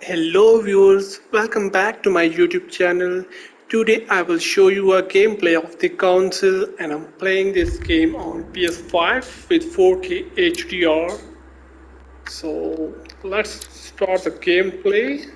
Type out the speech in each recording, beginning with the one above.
Hello viewers, welcome back to my YouTube channel. Today I will show you a gameplay of the Council and I'm playing this game on PS5 with 4K HDR. So let's start the gameplay.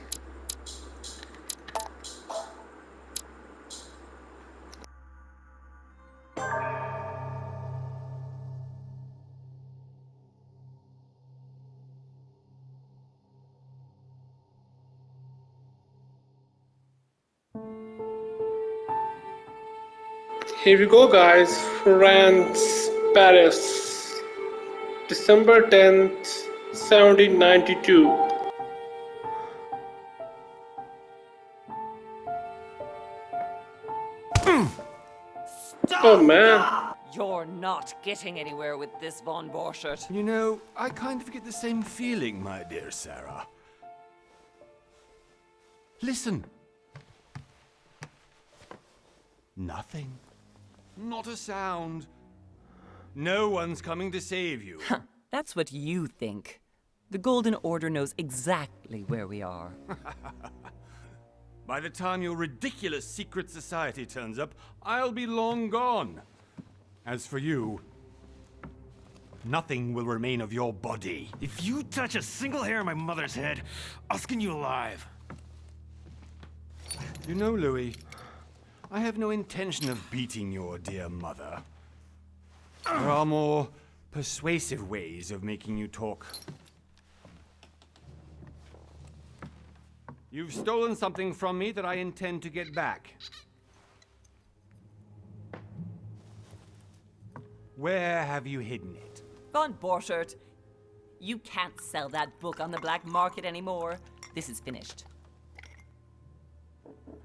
Here we go guys, France, Paris, December 10th, 1792. Oh man. You're not getting anywhere with this Von Borchert. You know, I kind of get the same feeling, my dear Sarah. Listen. Nothing. Not a sound. No one's coming to save you. That's what you think. The Golden Order knows exactly where we are. By the time your ridiculous secret society turns up, I'll be long gone. As for you, nothing will remain of your body. If you touch a single hair on my mother's head, I'll skin you alive. You know, Louis, I have no intention of beating your dear mother. There are more persuasive ways of making you talk. You've stolen something from me that I intend to get back. Where have you hidden it? Von Borchert, you can't sell that book on the black market anymore. This is finished.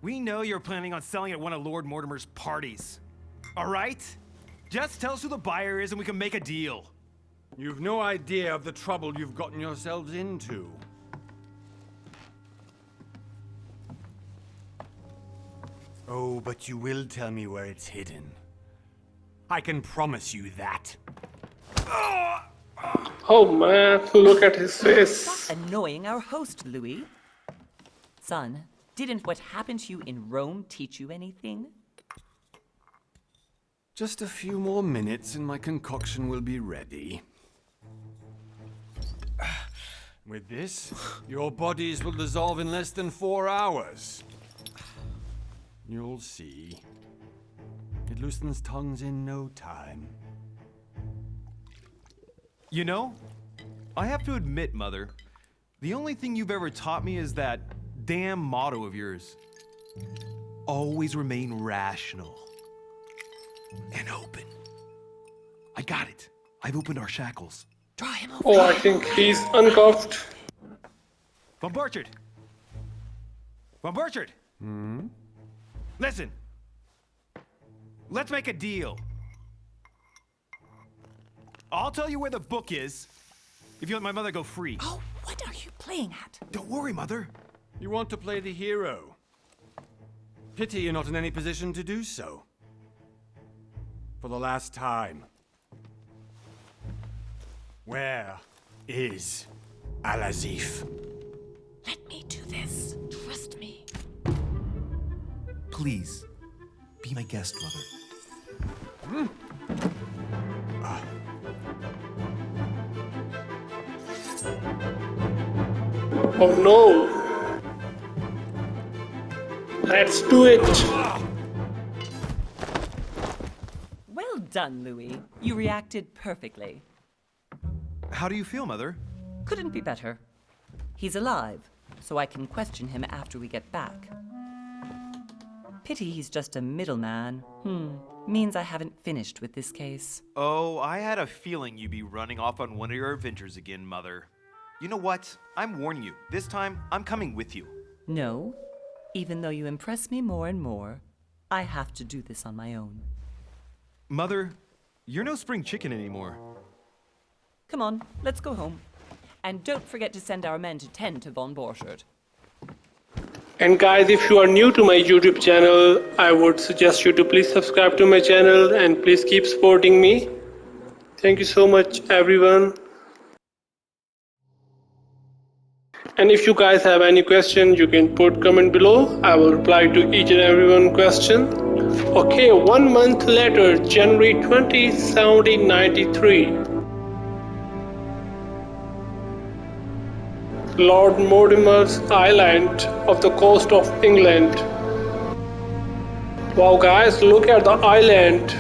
We know you're planning on selling it at one of Lord Mortimer's parties. All right? Just tell us who the buyer is and we can make a deal. You've no idea of the trouble you've gotten yourselves into. Oh, but you will tell me where it's hidden. I can promise you that. Oh man, look at his face. Stop annoying our host, Louis. Son, didn't what happened to you in Rome teach you anything? Just a few more minutes and my concoction will be ready. With this, your bodies will dissolve in less than 4 hours. You'll see. It loosens tongues in no time. You know, I have to admit, Mother, the only thing you've ever taught me is that damn motto of yours. Always remain rational. And open. I got it. I've opened our shackles. Draw him over. Oh, I think he's uncuffed. Von Borchert! Von Borchert! Listen. Let's make a deal. I'll tell you where the book is if you let my mother go free. Oh, what are you playing at? Don't worry, Mother. You want to play the hero. Pity you're not in any position to do so. For the last time. Where is Al-Azif? Let me do this. Trust me. Please, be my guest, Mother. Oh no. Let's do it. Well done, Louis. You reacted perfectly. How do you feel, Mother? Couldn't be better. He's alive, so I can question him after we get back. Pity he's just a middleman. Means I haven't finished with this case. Oh, I had a feeling you'd be running off on one of your adventures again, Mother. You know what? I'm warning you. This time, I'm coming with you. No, even though you impress me more and more, I have to do this on my own. Mother, you're no spring chicken anymore. Come on, let's go home. And don't forget to send our men to tend to Von Borchert. And guys, if you are new to my YouTube channel, I would suggest you to please subscribe to my channel and please keep supporting me. Thank you so much everyone. And if you guys have any question, you can put comment below. I will reply to each and every one question. Okay, 1 month later, January 20, 1793. Lord Mortimer's Island off the coast of England. Wow guys, look at the island.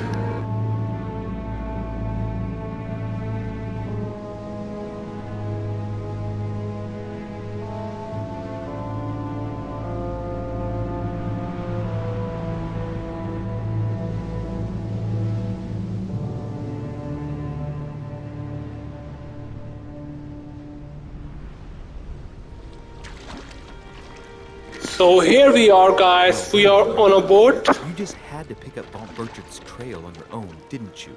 So here we are guys, we are on a boat. You just had to pick up Bob Burchard's trail on your own, didn't you?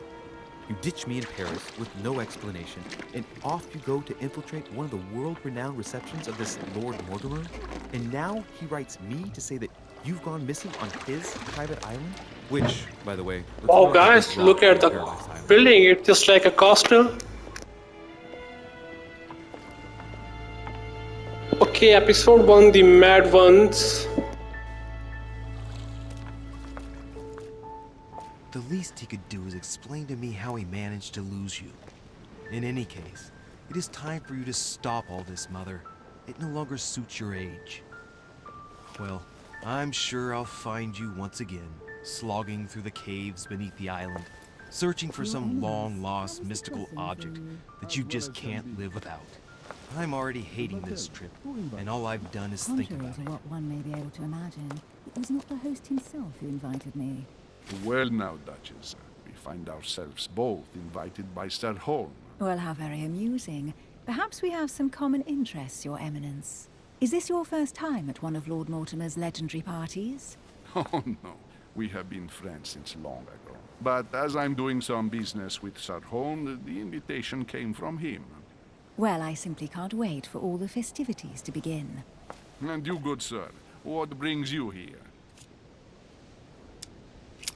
You ditched me in Paris with no explanation, and off you go to infiltrate one of the world-renowned receptions of this Lord Mortimer? And now he writes me to say that you've gone missing on his private island? Which, by the way... looks Wow more like a guys, big look rock at the than Paradise Island. building, it's just like a castle. Okay, episode 1, the Mad Ones. The least he could do is explain to me how he managed to lose you. In any case, it is time for you to stop all this, Mother. It no longer suits your age. Well, I'm sure I'll find you once again, slogging through the caves beneath the island, searching for some long-lost mystical object that you just can't live without. I'm already hating this trip, and all I've done is think Contrary about to it. what one may be able to imagine, it was not the host himself who invited me. Well now, Duchess, we find ourselves both invited by Sir Holm. Well, how very amusing. Perhaps we have some common interests, Your Eminence. Is this your first time at one of Lord Mortimer's legendary parties? Oh no, we have been friends since long ago. But as I'm doing some business with Sir Holm, the invitation came from him. Well, I simply can't wait for all the festivities to begin. And you, good sir, what brings you here?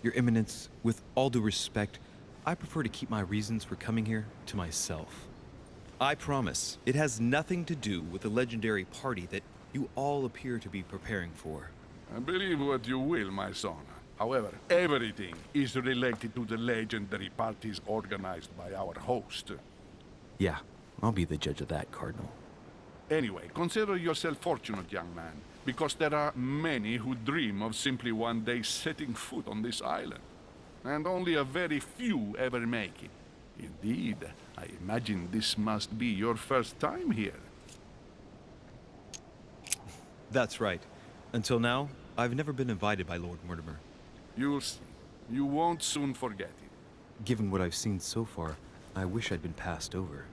Your Eminence, with all due respect, I prefer to keep my reasons for coming here to myself. I promise, it has nothing to do with the legendary party that you all appear to be preparing for. Believe what you will, my son. However, everything is related to the legendary parties organized by our host. Yeah, I'll be the judge of that, Cardinal. Anyway, consider yourself fortunate, young man, because there are many who dream of simply one day setting foot on this island. And only a very few ever make it. Indeed, I imagine this must be your first time here. That's right. Until now, I've never been invited by Lord Mortimer. You'll see. You won't soon forget it. Given what I've seen so far, I wish I'd been passed over.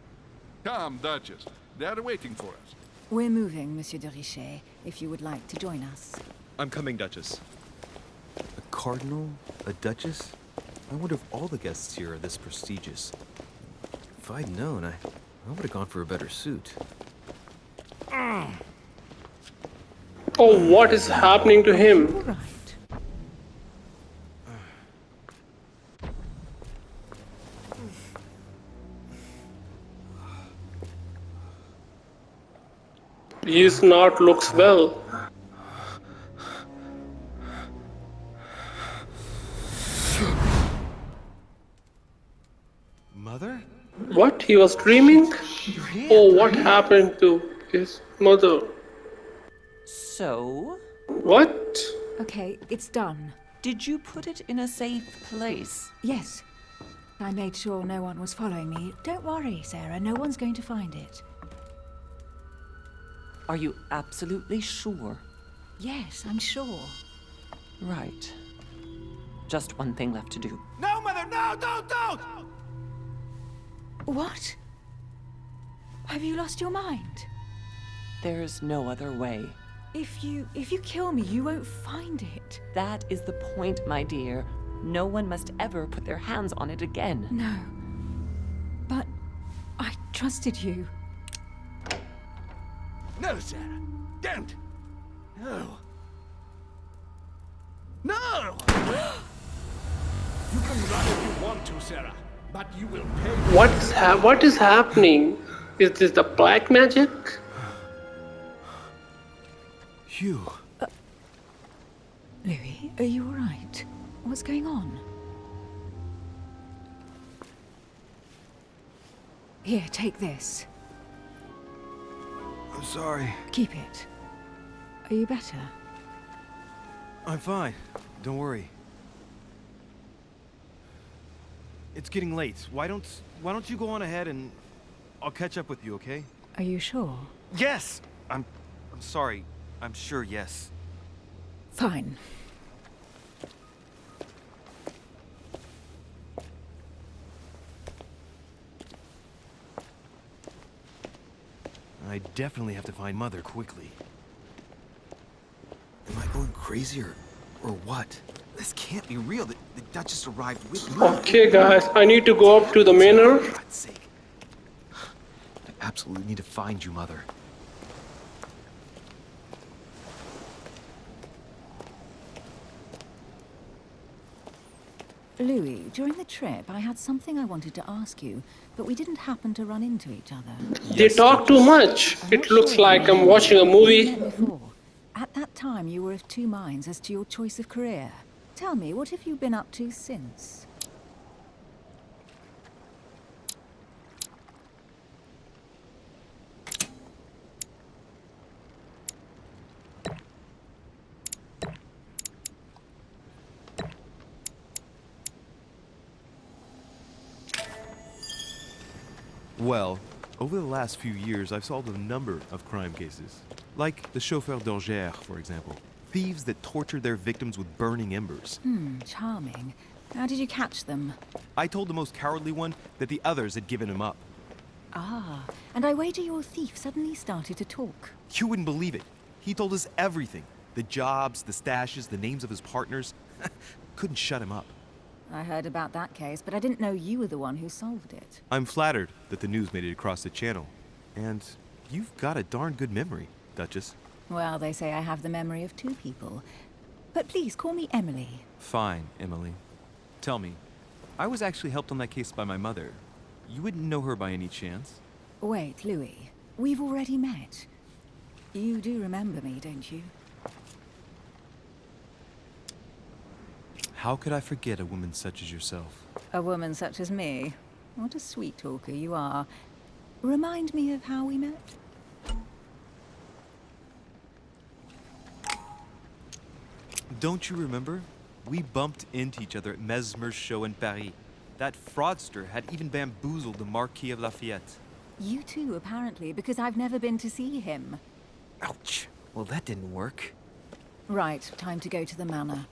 Come, Duchess. They're waiting for us. We're moving, Monsieur de Richet, if you would like to join us. I'm coming, Duchess. A cardinal? A duchess? I wonder if all the guests here are this prestigious. If I'd known, I would have gone for a better suit. Oh, what is happening to him? All right. He not looks well. Mother? What? He was dreaming? Oh, what happened to his mother? So, What? Okay, it's done. did you put it in a safe place? Yes. I made sure no one was following me. Don't worry, Sarah, no one's going to find it. Are you absolutely sure? Yes, I'm sure. Right. Just one thing left to do. No, Mother, no, don't! What? Have you lost your mind? There's no other way. If you kill me, you won't find it. That is the point, my dear. No one must ever put their hands on it again. No. But I trusted you. No, Sarah. Don't. No. No! You can run if you want to, Sarah, but you will pay. What is happening? Is this the black magic? Phew. Louis, are you all right? What's going on? Here, take this. I'm sorry. Keep it. Are you better? I'm fine. Don't worry. It's getting late. Why don't you go on ahead and I'll catch up with you, okay? Are you sure? Yes! I'm sorry. I'm sure, yes. Fine. I definitely have to find Mother quickly. Am I going crazy or what? This can't be real. The Duchess arrived with me. Okay guys, I need to go up to the manor. For God's sake. I absolutely need to find you, Mother. Louis, during the trip, I had something I wanted to ask you, but we didn't happen to run into each other. They talk too much. I'm It not looks sure like if you I'm watching a remember. We movie. met before. At that time, you were of two minds as to your choice of career. Tell me, what have you been up to since? Well, over the last few years, I've solved a number of crime cases. Like the chauffeur d'Angers, for example. Thieves that tortured their victims with burning embers. Charming. How did you catch them? I told the most cowardly one that the others had given him up. Ah, and I wager your thief suddenly started to talk. You wouldn't believe it. He told us everything. The jobs, the stashes, the names of his partners. Couldn't shut him up. I heard about that case, but I didn't know you were the one who solved it. I'm flattered that the news made it across the channel. And you've got a darn good memory, Duchess. Well, they say I have the memory of two people. But please, call me Emily. Fine, Emily. Tell me, I was actually helped on that case by my mother. You wouldn't know her by any chance? Wait, Louis. We've already met. You do remember me, don't you? How could I forget a woman such as yourself? A woman such as me? What a sweet talker you are. Remind me of how we met? Don't you remember? We bumped into each other at Mesmer's show in Paris. That fraudster had even bamboozled the Marquis of Lafayette. You too, apparently, because I've never been to see him. Ouch. Well, that didn't work. Right, time to go to the manor.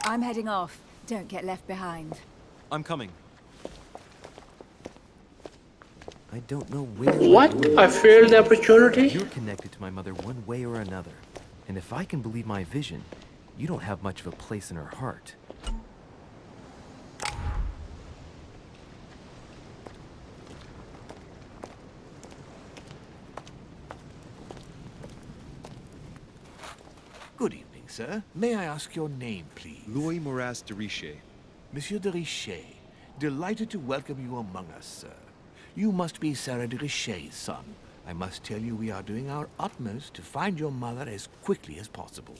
I'm heading off. Don't get left behind. I'm coming. I don't know where... What? I failed the opportunity? You're connected to my mother one way or another. And if I can believe my vision, you don't have much of a place in her heart. Good evening, sir. May I ask your name, please? Louis Moras de Richer. Monsieur de Richer. Delighted to welcome you among us, sir. You must be Sarah de Richer's son. I must tell you we are doing our utmost to find your mother as quickly as possible.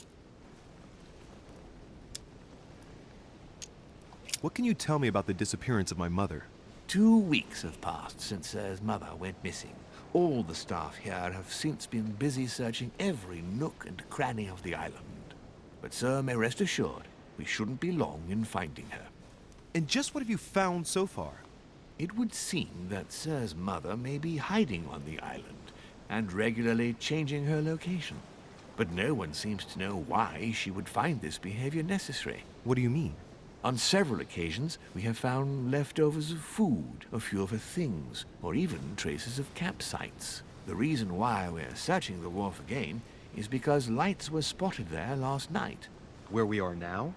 What can you tell me about the disappearance of my mother? 2 weeks have passed since Sir's mother went missing. All the staff here have since been busy searching every nook and cranny of the island. But Sir may rest assured, we shouldn't be long in finding her. And just what have you found so far? It would seem that Sir's mother may be hiding on the island and regularly changing her location. But no one seems to know why she would find this behavior necessary. What do you mean? On several occasions, we have found leftovers of food, a few of her things, or even traces of campsites. The reason why we're searching the wharf again is because lights were spotted there last night. Where we are now?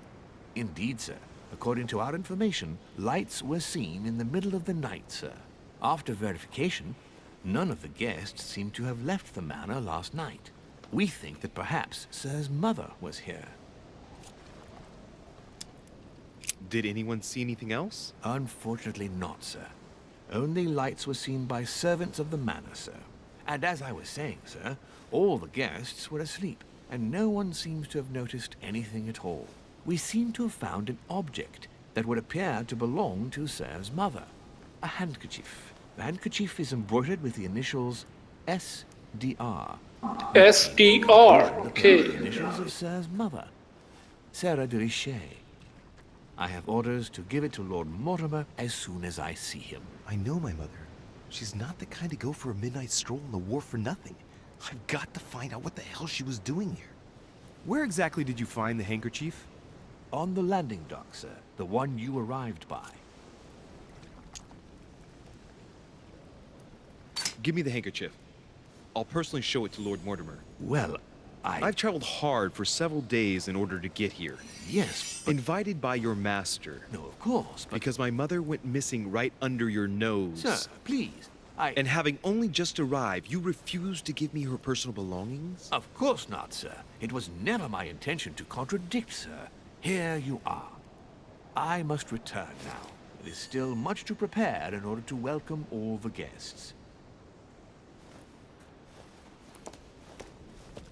Indeed, sir. According to our information, lights were seen in the middle of the night, sir. After verification, none of the guests seem to have left the manor last night. We think that perhaps Sir's mother was here. Did anyone see anything else? Unfortunately not, sir. Only lights were seen by servants of the manor, sir. And as I was saying, sir, all the guests were asleep, and no one seems to have noticed anything at all. We seem to have found an object that would appear to belong to Sir's mother. A handkerchief. The handkerchief is embroidered with the initials SDR. SDR. The Okay. initials of Sir's mother, Sarah de Richet. I have orders to give it to Lord Mortimer as soon as I see him. I know my mother. She's not the kind to go for a midnight stroll on the wharf for nothing. I've got to find out what the hell she was doing here. Where exactly did you find the handkerchief? On the landing dock, sir. The one you arrived by. Give me the handkerchief. I'll personally show it to Lord Mortimer. Well, I've traveled hard for several days in order to get here. Yes, but... Invited by your master. No, of course, but... Because my mother went missing right under your nose. Sir, please, And having only just arrived, you refused to give me her personal belongings? Of course not, sir. It was never my intention to contradict, sir. Here you are. I must return now. It is still much to prepare in order to welcome all the guests.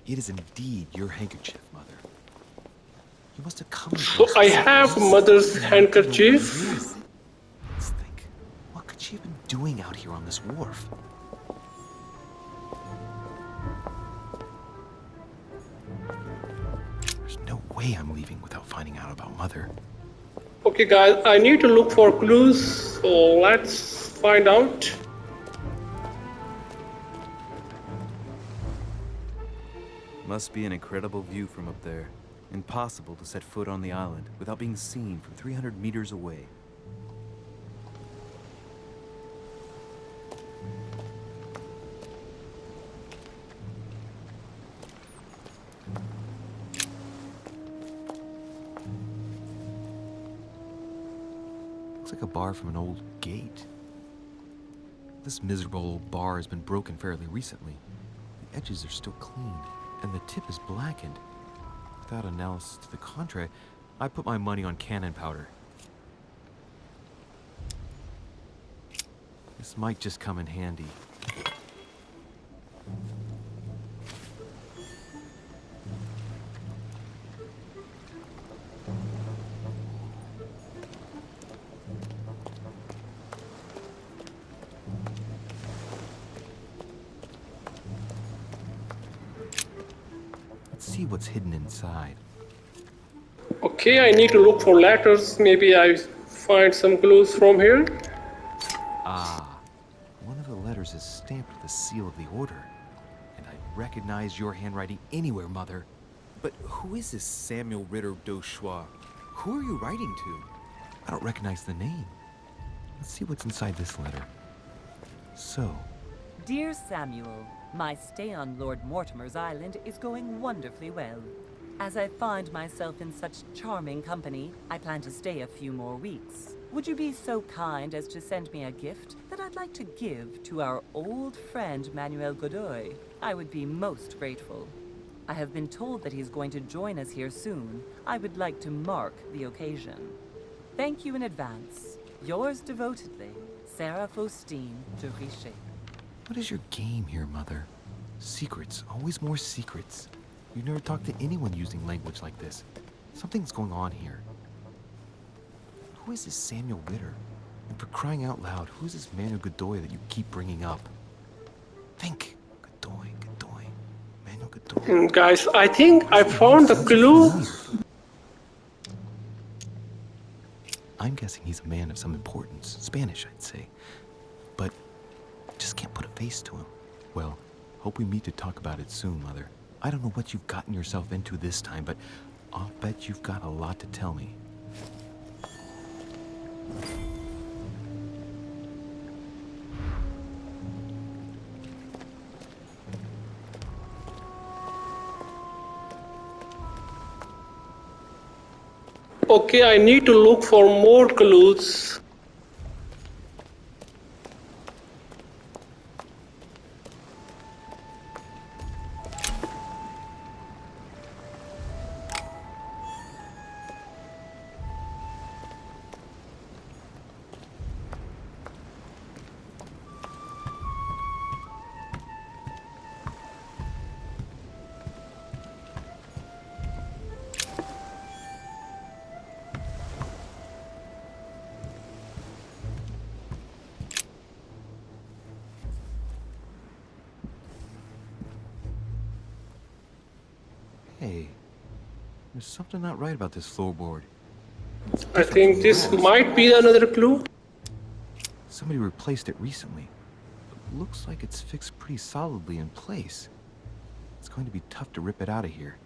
It is indeed your handkerchief, Mother. You must have come. So I have mother's handkerchief. Let's think. What could she have been doing out here on this wharf? There's no way I'm leaving without finding out about Mother. Okay guys, I need to look for clues, so let's find out. Must be an incredible view from up there. Impossible to set foot on the island without being seen from 300 meters away. Looks like a bar from an old gate. This miserable old bar has been broken fairly recently. The edges are still clean, and the tip is blackened. Without analysis to the contrary, I put my money on cannon powder. This might just come in handy. Let's see what's hidden inside. Okay, I need to look for letters. Maybe I find some clues from here. Ah, one of the letters is stamped with the seal of the Order. And I recognize your handwriting anywhere, Mother. But who is this Samuel Ritter d'Auchois? Who are you writing to? I don't recognize the name. Let's see what's inside this letter. So, Dear Samuel, my stay on Lord Mortimer's island is going wonderfully well. As I find myself in such charming company, I plan to stay a few more weeks. Would you be so kind as to send me a gift that I'd like to give to our old friend Manuel Godoy? I would be most grateful. I have been told that he's going to join us here soon. I would like to mark the occasion. Thank you in advance. Yours devotedly, Sarah Faustine de Richet. what is your game here, Mother? Secrets, always more secrets. You've never talked to anyone using language like this. Something's going on here. Who is this Samuel Ritter? And for crying out loud, who is this Manuel Godoy that you keep bringing up? Think. Godoy, Manuel Godoy. Guys, I think I found the clue. I'm guessing he's a man of some importance. Spanish, I'd say. But just can't put a face to him. Well, hope we meet to talk about it soon, Mother. I don't know what you've gotten yourself into this time, but I'll bet you've got a lot to tell me. Okay, I need to look for more clues. There's something not right about this floorboard. I think this might be another clue. Somebody replaced it recently. But looks like it's fixed pretty solidly in place. It's going to be tough to rip it out of here.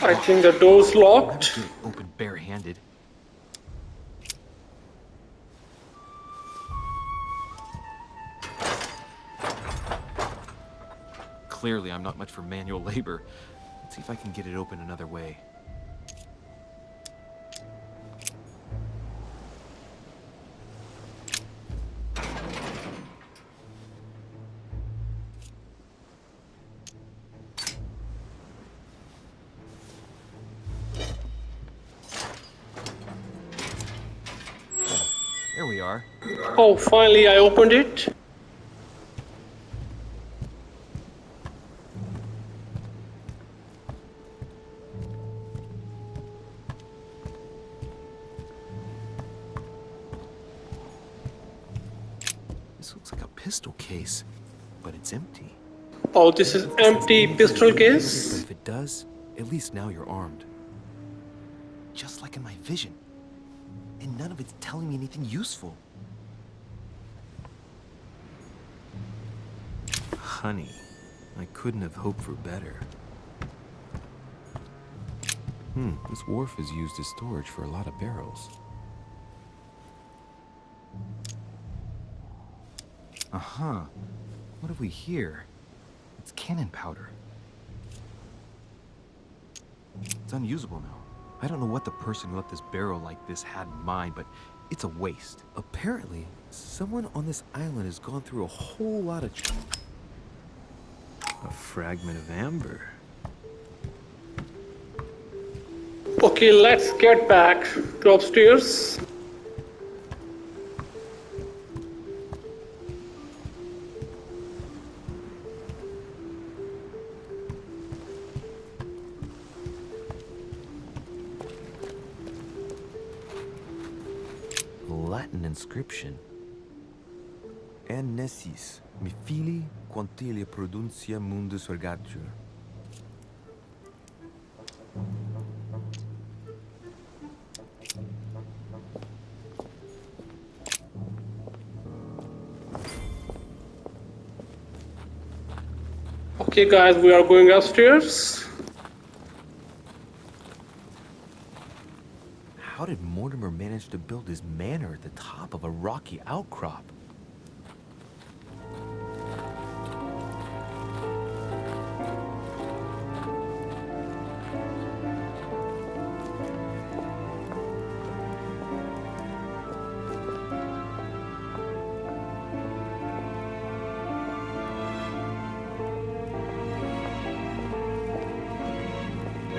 I think the door's locked. Never get it open barehanded. Clearly, I'm not much for manual labor. Let's see if I can get it open another way. There we are. Oh, finally I opened it. This looks like a pistol case, but it's empty. Oh, this is empty pistol But case. if it does, at least now you're armed. Just like in my vision. And none of it's telling me anything useful. Honey, I couldn't have hoped for better. This wharf is used as storage for a lot of barrels. Uh-huh. What have we here? It's cannon powder. It's unusable now. I don't know what the person who left this barrel like this had in mind, but it's a waste. Apparently, someone on this island has gone through a whole lot of... A fragment of amber. Okay, let's get back to upstairs. Latin inscription. En nessis, mi fili, quantilia produncia mundus ergatur. Okay guys, we are going upstairs. How did Mortimer manage to build his manor at the top of a rocky outcrop?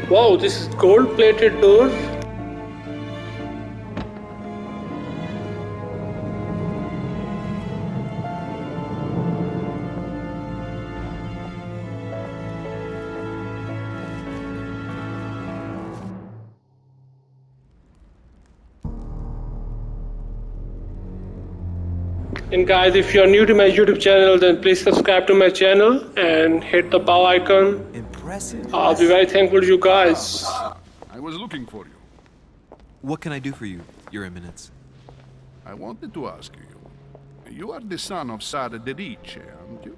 Wow, this is gold-plated door. And guys, if you are new to my YouTube channel, then please subscribe to my channel and hit the bell icon. Impressive. I'll be very thankful to you guys. I was looking for you. What can I do for you, Your Eminence? I wanted to ask you. You are the son of Sara de Riche, aren't you?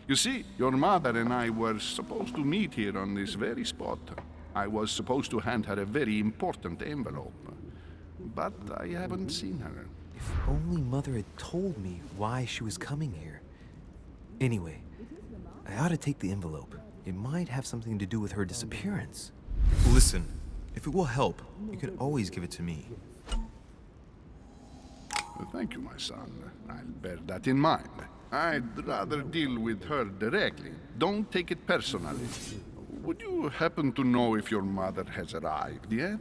You see, your mother and I were supposed to meet here on this very spot. I was supposed to hand her a very important envelope. But I haven't seen her. If only Mother had told me why she was coming here. Anyway, I ought to take the envelope. It might have something to do with her disappearance. Listen, if it will help, you can always give it to me. Thank you, my son. I'll bear that in mind. I'd rather deal with her directly. Don't take it personally. would you happen to know if your mother has arrived yet?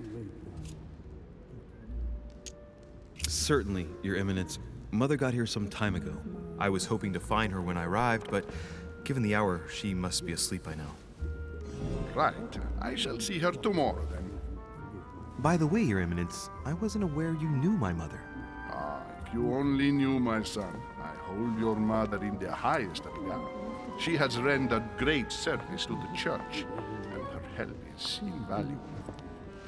Certainly, Your Eminence. Mother got here some time ago. I was hoping to find her when I arrived, but given the hour, she must be asleep by now. Right. I shall see her tomorrow then. By the way, Your Eminence, I wasn't aware you knew my mother. Ah, if you only knew, my son. I hold your mother in the highest regard. She has rendered great service to the church, and her help is invaluable.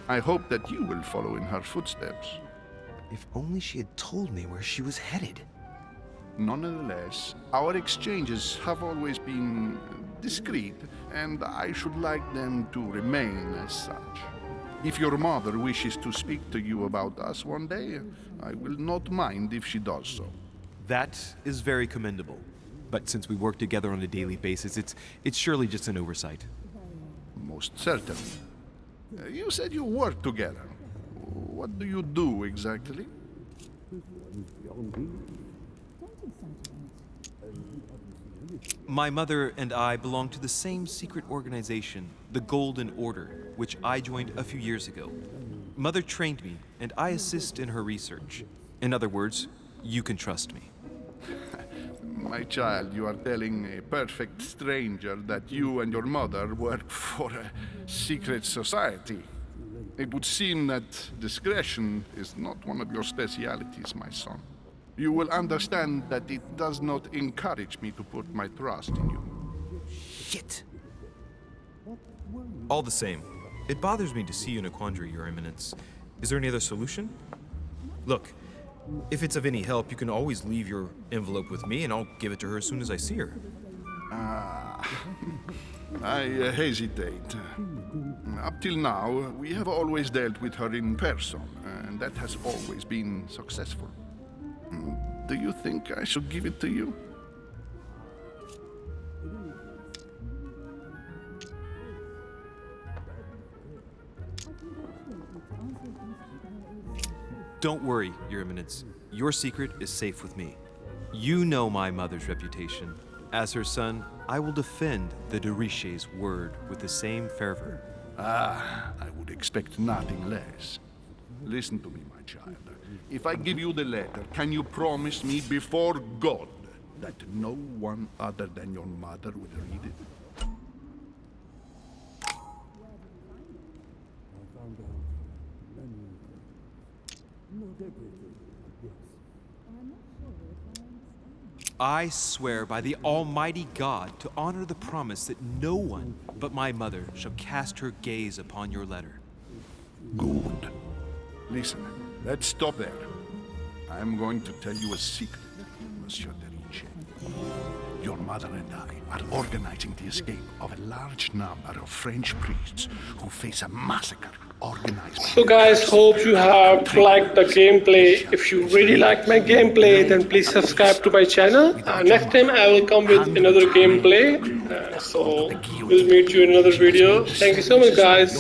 I hope that you will follow in her footsteps. If only she had told me where she was headed. Nonetheless, our exchanges have always been discreet, and I should like them to remain as such. If your mother wishes to speak to you about us one day, I will not mind if she does so. That is very commendable. But since we work together on a daily basis, it's surely just an oversight. Most certainly. You said you work together. What do you do exactly? My mother and I belong to the same secret organization, the Golden Order, which I joined a few years ago. Mother trained me, and I assist in her research. In other words, you can trust me. My child, you are telling a perfect stranger that you and your mother work for a secret society. It would seem that discretion is not one of your specialities, my son. You will understand that it does not encourage me to put my trust in you. Shit! All the same, it bothers me to see you in a quandary, Your Eminence. Is there any other solution? Look, if it's of any help, you can always leave your envelope with me and I'll give it to her as soon as I see her. I hesitate. Up till now, we have always dealt with her in person, and that has always been successful. Do you think I should give it to you? Don't worry, Your Eminence. Your secret is safe with me. You know my mother's reputation. As her son, I will defend the de Richet's word with the same fervor. I would expect nothing less. Listen to me, my child. If I give you the letter, can you promise me before God that no one other than your mother will read it? I swear by the Almighty God to honor the promise that no one but my mother shall cast her gaze upon your letter. Good. Listen, let's stop there. I'm going to tell you a secret, Monsieur de Richet. Your mother and I are organizing the escape of a large number of French priests who face a massacre organized by... So guys, hope you have liked the gameplay. If you really like my gameplay, then please subscribe to my channel. Next time I will come with another gameplay. So we'll meet you in another video. Thank you so much, guys.